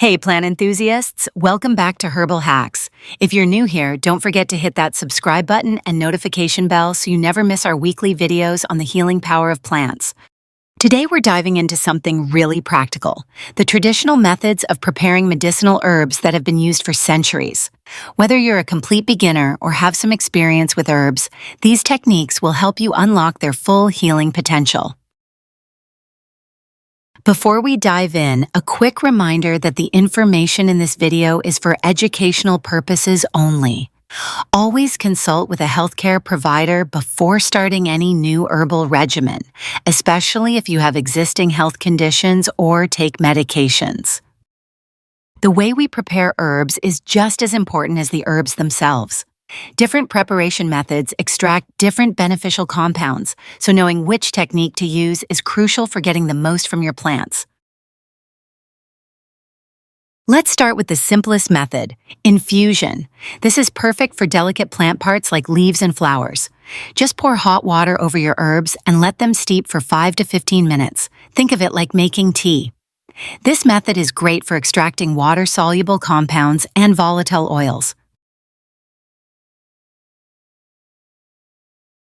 Hey, plant enthusiasts, welcome back to Herbal Hacks. If you're new here, don't forget to hit that subscribe button and notification bell so you never miss our weekly videos on the healing power of plants. Today we're diving into something really practical, the traditional methods of preparing medicinal herbs that have been used for centuries. Whether you're a complete beginner or have some experience with herbs, these techniques will help you unlock their full healing potential. Before we dive in, a quick reminder that the information in this video is for educational purposes only. Always consult with a healthcare provider before starting any new herbal regimen, especially if you have existing health conditions or take medications. The way we prepare herbs is just as important as the herbs themselves. Different preparation methods extract different beneficial compounds, so knowing which technique to use is crucial for getting the most from your plants. Let's start with the simplest method, infusion. This is perfect for delicate plant parts like leaves and flowers. Just pour hot water over your herbs and let them steep for 5 to 15 minutes. Think of it like making tea. This method is great for extracting water-soluble compounds and volatile oils.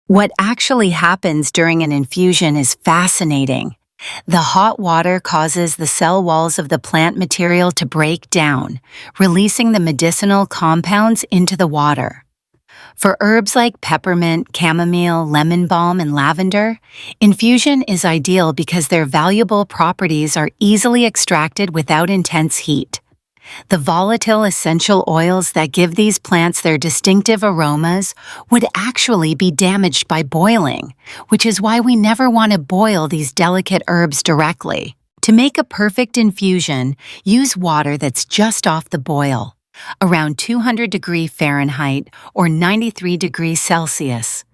What actually happens during an infusion is fascinating. The hot water causes the cell walls of the plant material to break down, releasing the medicinal compounds into the water. For herbs like peppermint, chamomile, lemon balm, and lavender, infusion is ideal because their valuable properties are easily extracted without intense heat. The volatile essential oils that give these plants their distinctive aromas would actually be damaged by boiling, which is why we never want to boil these delicate herbs directly. To make a perfect infusion, use water that's just off the boil, around 200 degrees Fahrenheit or 93 degrees Celsius.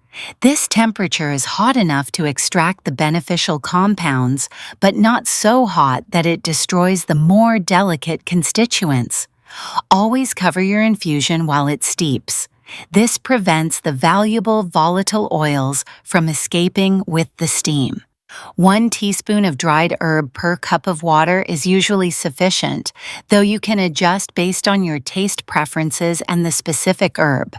This temperature is hot enough to extract the beneficial compounds, but not so hot that it destroys the more delicate constituents. Always cover your infusion while it steeps. This prevents the valuable volatile oils from escaping with the steam. 1 teaspoon of dried herb per cup of water is usually sufficient, though you can adjust based on your taste preferences and the specific herb.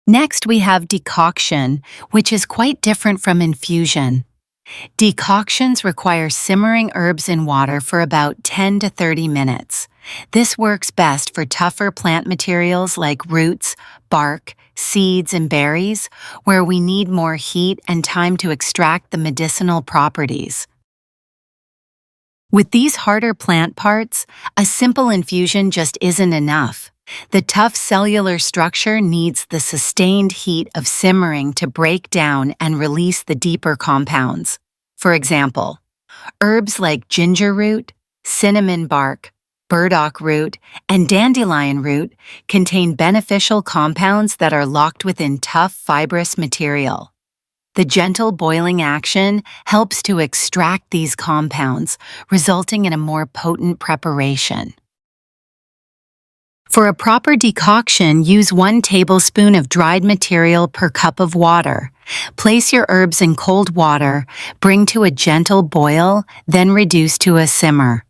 Next, we have decoction, which is quite different from infusion. Decoctions require simmering herbs in water for about 10 to 30 minutes. This works best for tougher plant materials like roots, bark, seeds, and berries, where we need more heat and time to extract the medicinal properties. With these harder plant parts, a simple infusion just isn't enough. The tough cellular structure needs the sustained heat of simmering to break down and release the deeper compounds. For example, herbs like ginger root, cinnamon bark, burdock root, and dandelion root contain beneficial compounds that are locked within tough fibrous material. The gentle boiling action helps to extract these compounds, resulting in a more potent preparation. For a proper decoction, use 1 tablespoon of dried material per cup of water. Place your herbs in cold water, bring to a gentle boil, then reduce to a simmer.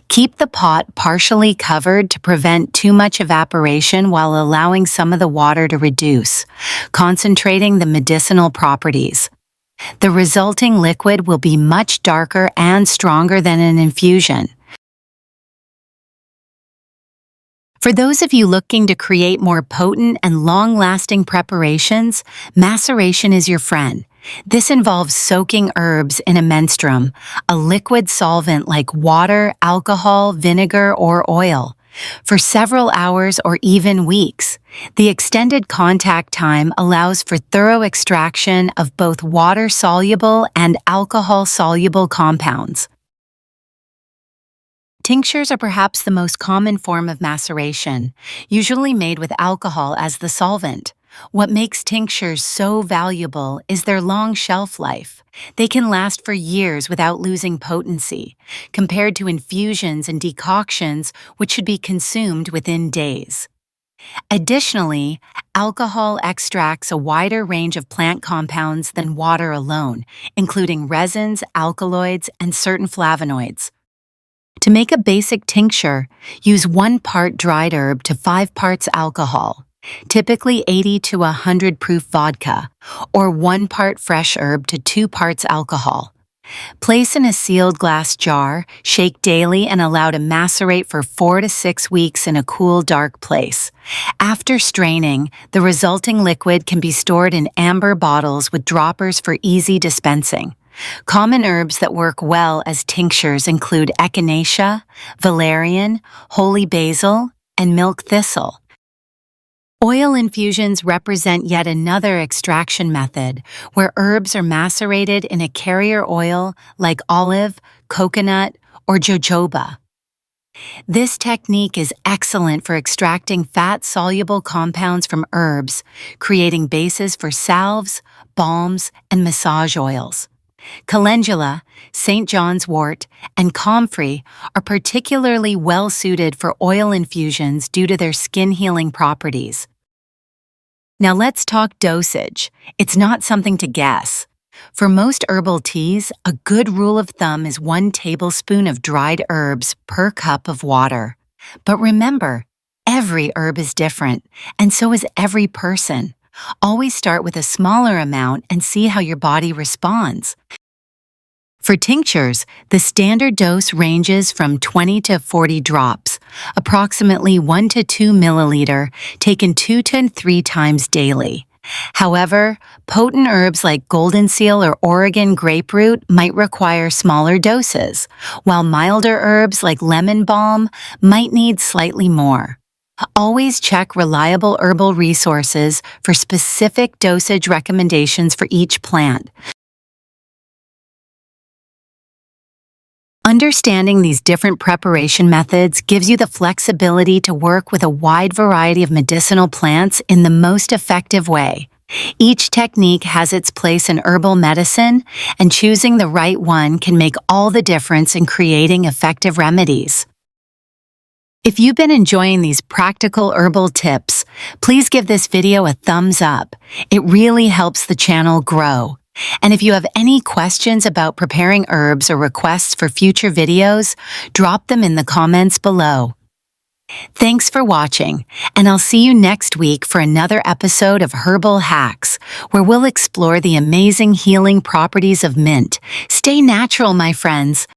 Keep the pot partially covered to prevent too much evaporation while allowing some of the water to reduce, concentrating the medicinal properties. The resulting liquid will be much darker and stronger than an infusion. For those of you looking to create more potent and long-lasting preparations, maceration is your friend. This involves soaking herbs in a menstruum, a liquid solvent like water, alcohol, vinegar, or oil, for several hours or even weeks. The extended contact time allows for thorough extraction of both water-soluble and alcohol-soluble compounds. Tinctures are perhaps the most common form of maceration, usually made with alcohol as the solvent. What makes tinctures so valuable is their long shelf life. They can last for years without losing potency, compared to infusions and decoctions, which should be consumed within days. Additionally, alcohol extracts a wider range of plant compounds than water alone, including resins, alkaloids, and certain flavonoids. To make a basic tincture, use 1 part dried herb to 5 parts alcohol, typically 80 to 100 proof vodka, or 1 part fresh herb to 2 parts alcohol. Place in a sealed glass jar, shake daily, and allow to macerate for 4 to 6 weeks in a cool, dark place. After straining, the resulting liquid can be stored in amber bottles with droppers for easy dispensing. Common herbs that work well as tinctures include echinacea, valerian, holy basil, and milk thistle. Oil infusions represent yet another extraction method, where herbs are macerated in a carrier oil like olive, coconut, or jojoba. This technique is excellent for extracting fat-soluble compounds from herbs, creating bases for salves, balms, and massage oils. Calendula, St. John's wort, and comfrey are particularly well-suited for oil infusions due to their skin-healing properties. Now let's talk dosage. It's not something to guess. For most herbal teas, a good rule of thumb is 1 tablespoon of dried herbs per cup of water. But remember, every herb is different, and so is every person. Always start with a smaller amount and see how your body responds. For tinctures, the standard dose ranges from 20 to 40 drops, approximately 1 to 2 milliliter, taken 2 to 3 times daily. However, potent herbs like golden seal or Oregon grapefruit might require smaller doses, while milder herbs like lemon balm might need slightly more. Always check reliable herbal resources for specific dosage recommendations for each plant. Understanding these different preparation methods gives you the flexibility to work with a wide variety of medicinal plants in the most effective way. Each technique has its place in herbal medicine, and choosing the right one can make all the difference in creating effective remedies. If you've been enjoying these practical herbal tips, please give this video a thumbs up. It really helps the channel grow. And if you have any questions about preparing herbs or requests for future videos, drop them in the comments below. Thanks for watching, and I'll see you next week for another episode of Herbal Hacks, where we'll explore the amazing healing properties of mint. Stay natural, my friends.